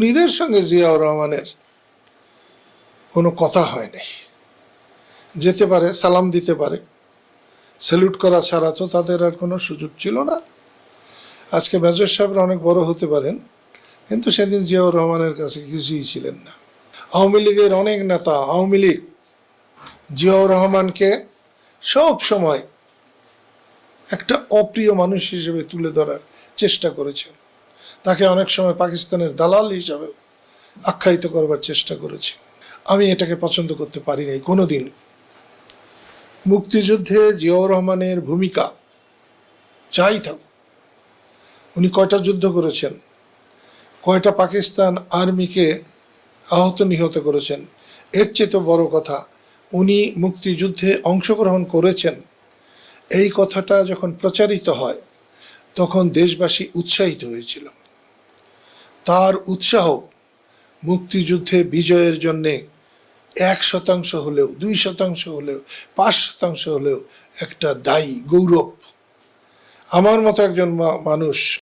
নিজের সঙ্গে জিয়াউর রহমানের কোনো কথা হয় নাই। যেতে পারে, সালাম দিতে পারে, স্যালুট করা ছাড়া তো তাদের আর কোনো সুযোগ ছিল না। আজকে মেজর সাহেবরা অনেক বড় হতে পারেন, কিন্তু সেদিন জিয়াউর রহমানের কাছে কিছুই ছিলেন না। আওয়ামী লীগের অনেক নেতা, আওয়ামী লীগ জিয়াউর রহমানকে সব সময় একটা অপ্রিয় মানুষ হিসেবে তুলে ধরার চেষ্টা করেছেন। তাকে অনেক সময় পাকিস্তানের দালাল হিসাবে আখ্যায়িত করবার চেষ্টা করেছে। আমি এটাকে পছন্দ করতে পারি নাই কোনোদিন। মুক্তিযুদ্ধে জিয়াউর রহমানের ভূমিকা যাই থাকুক, উনি কয়টা যুদ্ধ করেছেন, কয়টা পাকিস্তান আর্মিকে আহত নিহত করেছেন, এর চেয়ে তো বড় কথা উনি মুক্তিযুদ্ধে অংশগ্রহণ করেছেন। এই কথাটা যখন প্রচারিত হয় তখন দেশবাসী উৎসাহিত হয়েছিল। তার উৎসাহ মুক্তিযুদ্ধে বিজয়ের জন্যে 1% হলেও, 2% হলেও, 5% হলেও একটা দায়ী গৌরব। আমার মতো একজন মানুষ